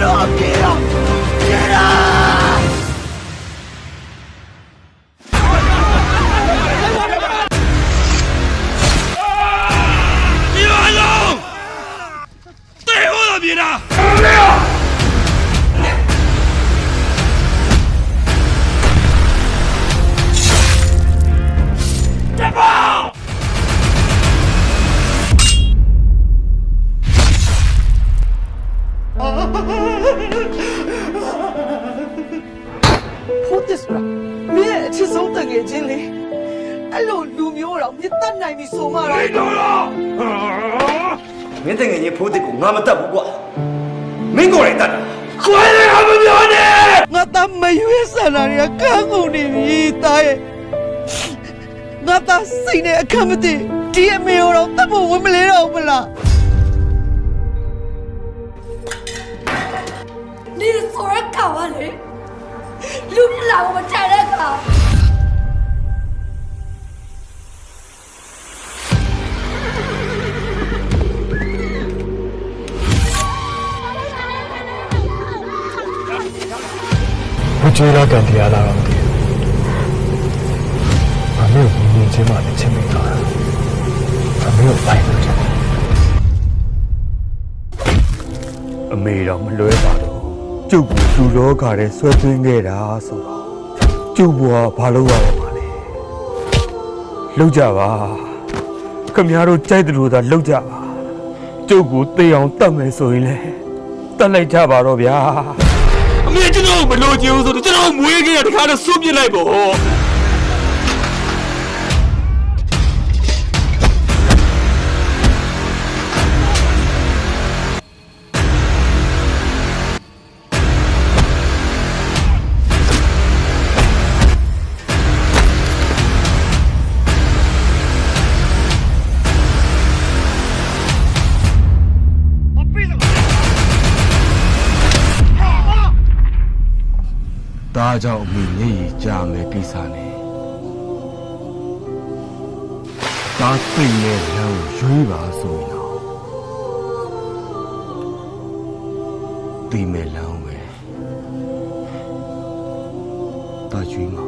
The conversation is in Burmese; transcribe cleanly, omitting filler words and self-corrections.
တော်ပြေတော့ပြေတာဒီလိုလုံးတေဟောပြေတာဖို့တက်ဆိုတာမင်းရဲ့အချစ်ဆုံးတငယ်ချင်းလေအဲ့လိုလူမျိုးတော့မြစ်တတ်နိုင်ပြီဆိုမှတော့မင်းတို့လားမင်းတငယ်ချင်းဖို့တက်ကိုငါမတတ်ဘူးကွာမင်းကိုယ်တိုင်တတ်တာခွဲတယ်ဟာမပြောနဲ့ငါတမရွေးဆန္ဒရကန်းကုန်နေပြီတာရဲ့ငါသားစိတ်နဲ့အခက်မသိဒီအမေတော့တတ်ဖို့ဝင်မလဲတော့ဘူးလား你所有搞完了，路不拉我们摘了搞。不追了干爹了，俺没有年轻嘛的钱没拿，俺没有白的钱。အမေတော်မလွဲပါတော့ကျုပ်ကိုလူလောကထဲဆွဲသွင်းခဲ့တာဆိုတော့ကျုပ်ဘွားဘာလို့ရတော့မှာလဲလောက်ကြပါခမများတို့ကြိုက်တယ်လို့သာလောက်ကြပါကျုပ်ကိုသိအောင်တတ်မယ်ဆိုရင်လေတတ်လိုက်ကြပါတော့ဗျာအမေကျွန်တော်မလို့ချင်ဘူးဆိုတော့ကျွန်တော်မွေးခဲ့ရတခါတော့စွန့်ပစ်လိုက်ပေါ့ဒါကြောင့်အမေမျက်ရည်ကျမယ်ကိစ္စနဲ့ဒါသိရဲ့လမ်းကိုရွေးပါဆိုရင်တော့သိမဲ့လမ်းပဲဒါရွေးမှာ